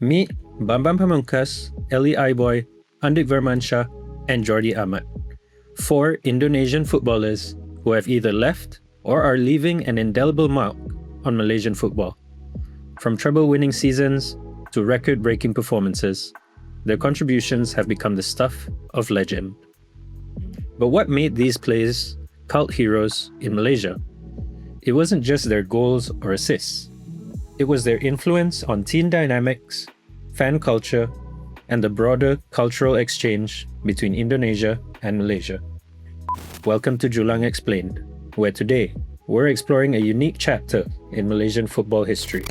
Meet Bambang Pamungkas, Elie Aiboy, Andik Vermansyah, and Jordi Amat, 4 Indonesian footballers who have either left or are leaving an indelible mark on Malaysian football. From treble-winning seasons to record-breaking performances, their contributions have become the stuff of legend. But what made these players cult heroes in Malaysia? It wasn't just their goals or assists. It was their influence on team dynamics, fan culture, and the broader cultural exchange between Indonesia and Malaysia. Welcome to Julang Explained, where today we're exploring a unique chapter in Malaysian football history,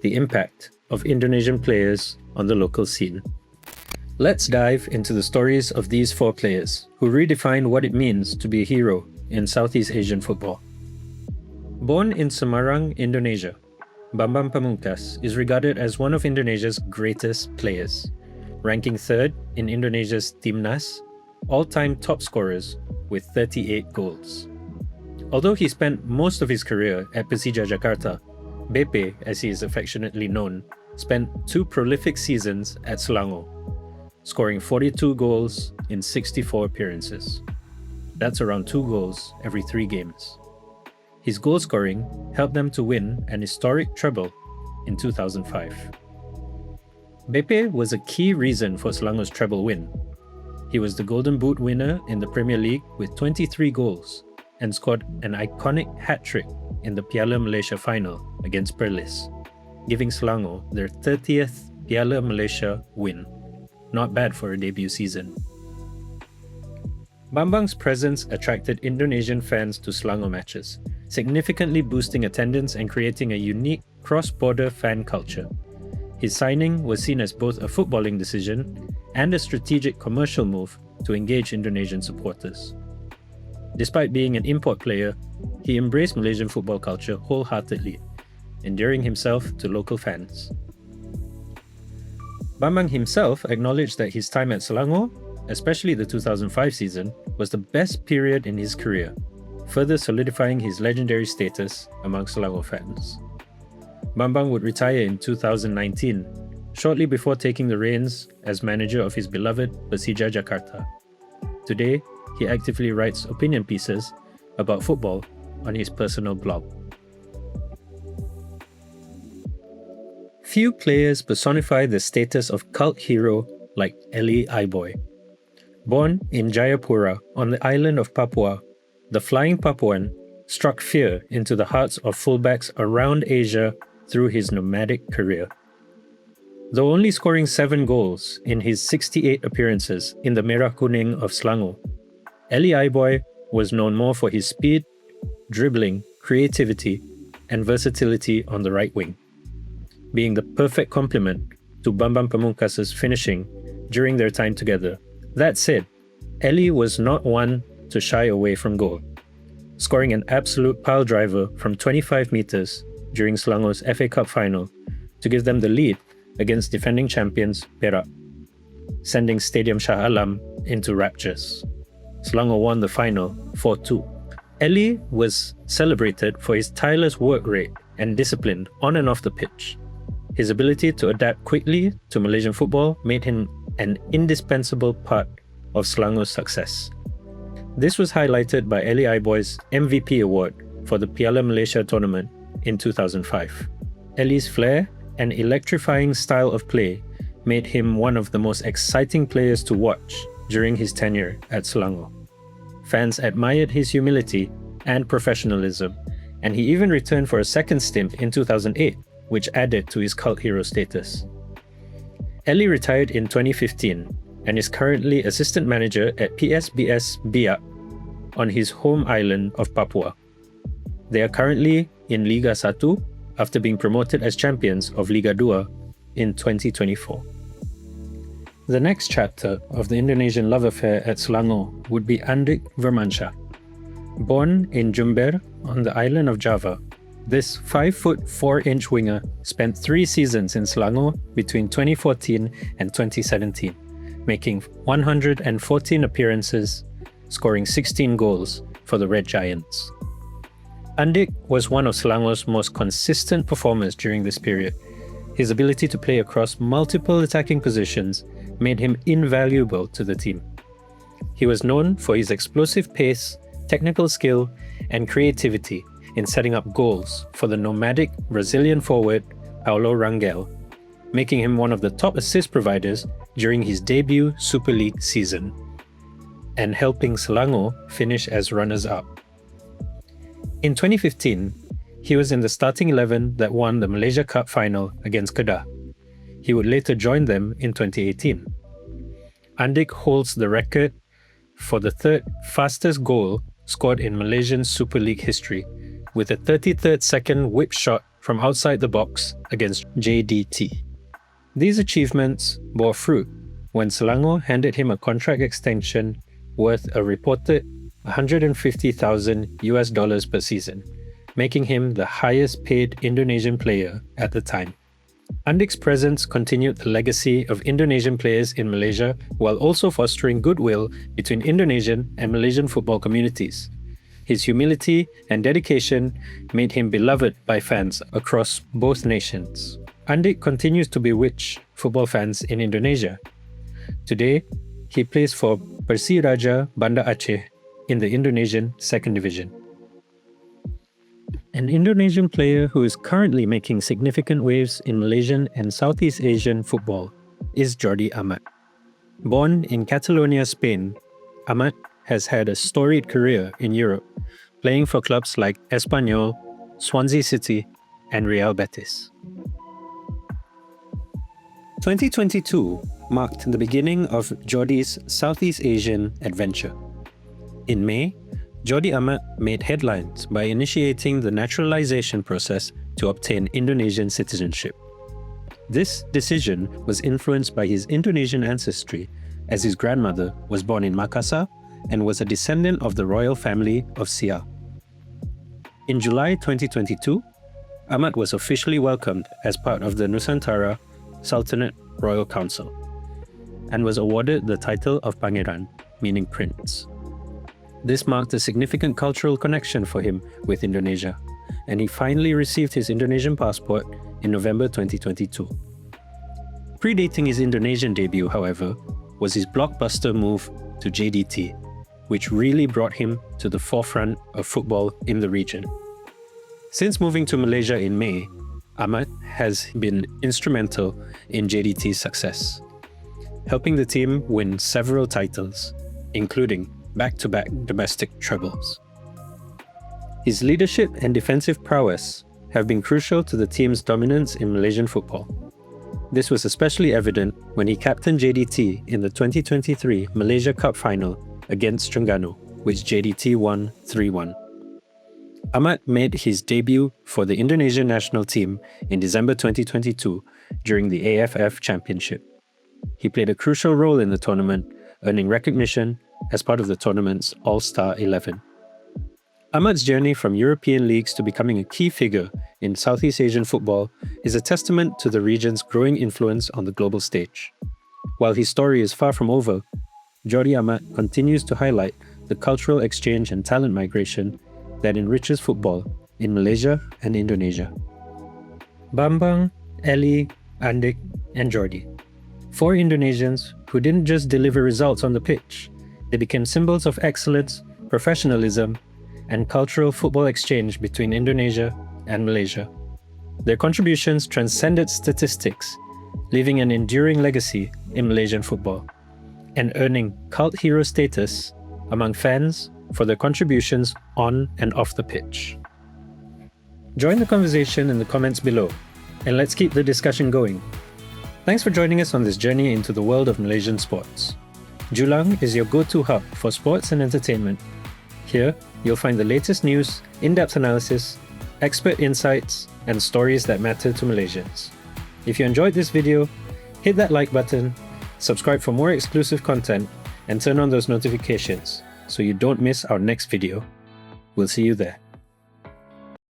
the impact of Indonesian players on the local scene. Let's dive into the stories of these 4 players who redefined what it means to be a hero in Southeast Asian football. Born in Semarang, Indonesia, Bambang Pamungkas is regarded as one of Indonesia's greatest players, ranking 3rd in Indonesia's Timnas, all-time top scorers with 38 goals. Although he spent most of his career at Persija Jakarta, BP, as he is affectionately known, spent 2 prolific seasons at Selangor, scoring 42 goals in 64 appearances. That's around 2 goals every 3 games. His goal scoring helped them to win an historic treble in 2005. BP was a key reason for Selangor's treble win. He was the Golden Boot winner in the Premier League with 23 goals and scored an iconic hat-trick in the Piala Malaysia final against Perlis, giving Selangor their 30th Piala Malaysia win. Not bad for a debut season. Bambang's presence attracted Indonesian fans to Selangor matches, significantly boosting attendance and creating a unique cross-border fan culture. His signing was seen as both a footballing decision and a strategic commercial move to engage Indonesian supporters. Despite being an import player, he embraced Malaysian football culture wholeheartedly, endearing himself to local fans. Bambang himself acknowledged that his time at Selangor, especially the 2005 season, was the best period in his career, further solidifying his legendary status among Selangor fans. Bambang would retire in 2019, shortly before taking the reins as manager of his beloved Persija Jakarta. Today, he actively writes opinion pieces about football on his personal blog. Few players personify the status of cult hero like Elie Aiboy. Born in Jayapura on the island of Papua, the Flying Papuan struck fear into the hearts of fullbacks around Asia through his nomadic career. Though only scoring 7 goals in his 68 appearances in the Merah Kuning of Selangor, Elie Aiboy was known more for his speed, dribbling, creativity, and versatility on the right wing, being the perfect complement to Bambang Pamungkas' finishing during their time together. That said, Elie was not one to shy away from goal, scoring an absolute pile driver from 25 meters during Selangor's FA Cup final to give them the lead against defending champions Perak, sending Stadium Shah Alam into raptures. Selangor won the final 4-2. Elie was celebrated for his tireless work rate and discipline on and off the pitch. His ability to adapt quickly to Malaysian football made him an indispensable part of Selangor's success. This was highlighted by Elie Aiboy's MVP award for the Piala Malaysia tournament in 2005. Elie's flair and electrifying style of play made him one of the most exciting players to watch during his tenure at Selangor. Fans admired his humility and professionalism, and he even returned for a second stint in 2008, which added to his cult hero status. Elie retired in 2015 and is currently assistant manager at PSBS Biak on his home island of Papua. They are currently in Liga 1 after being promoted as champions of Liga 2 in 2024. The next chapter of the Indonesian love affair at Selangor would be Andik Vermansyah. Born in Jumber on the island of Java, this 5' 4" winger spent 3 seasons in Selangor between 2014 and 2017, making 114 appearances, scoring 16 goals for the Red Giants. Andik was one of Selangor's most consistent performers during this period. his ability to play across multiple attacking positions made him invaluable to the team. He was known for his explosive pace, technical skill, and creativity in setting up goals for the nomadic Brazilian forward Paulo Rangel, making him one of the top assist providers during his debut Super League season, and helping Selangor finish as runners-up. In 2015, he was in the starting 11 that won the Malaysia Cup final against Kedah. He would later join them in 2018. Andik holds the record for the third fastest goal scored in Malaysian Super League history, with a 33rd second whip shot from outside the box against JDT. These achievements bore fruit when Selangor handed him a contract extension worth a reported $150,000 per season, making him the highest paid Indonesian player at the time. Andik's presence continued the legacy of Indonesian players in Malaysia while also fostering goodwill between Indonesian and Malaysian football communities. His humility and dedication made him beloved by fans across both nations. Andik continues to bewitch football fans in Indonesia. Today, he plays for Persiraja Banda Aceh in the Indonesian 2nd Division. An Indonesian player who is currently making significant waves in Malaysian and Southeast Asian football is Jordi Amat. Born in Catalonia, Spain, Amat has had a storied career in Europe, playing for clubs like Espanyol, Swansea City, and Real Betis. 2022 marked the beginning of Jordi's Southeast Asian adventure. In May, Jordi Amat made headlines by initiating the naturalization process to obtain Indonesian citizenship. This decision was influenced by his Indonesian ancestry, as his grandmother was born in Makassar and was a descendant of the royal family of Siak. In July 2022, Amat was officially welcomed as part of the Nusantara Sultanate Royal Council and was awarded the title of Pangeran, meaning prince. This marked a significant cultural connection for him with Indonesia, and he finally received his Indonesian passport in November 2022. Predating his Indonesian debut, however, was his blockbuster move to JDT, which really brought him to the forefront of football in the region. Since moving to Malaysia in May, Amat has been instrumental in JDT's success, helping the team win several titles, including back-to-back domestic trebles. His leadership and defensive prowess have been crucial to the team's dominance in Malaysian football. This was especially evident when he captained JDT in the 2023 Malaysia Cup final against Terengganu, which JDT won 3-1. Amat made his debut for the Indonesian national team in December 2022 during the AFF Championship. He played a crucial role in the tournament, earning recognition as part of the tournament's All-Star 11. Amat's journey from European leagues to becoming a key figure in Southeast Asian football is a testament to the region's growing influence on the global stage. While his story is far from over, Jordi Amat continues to highlight the cultural exchange and talent migration that enriches football in Malaysia and Indonesia. Bambang, Elie, Andik, and Jordi. 4 Indonesians who didn't just deliver results on the pitch, they became symbols of excellence, professionalism, and cultural football exchange between Indonesia and Malaysia. Their contributions transcended statistics, leaving an enduring legacy in Malaysian football, and earning cult hero status among fans for their contributions on and off the pitch. Join the conversation in the comments below, and let's keep the discussion going. Thanks for joining us on this journey into the world of Malaysian sports. Julang is your go-to hub for sports and entertainment. Here, you'll find the latest news, in-depth analysis, expert insights, and stories that matter to Malaysians. If you enjoyed this video, hit that like button, subscribe for more exclusive content, and turn on those notifications so you don't miss our next video. We'll see you there.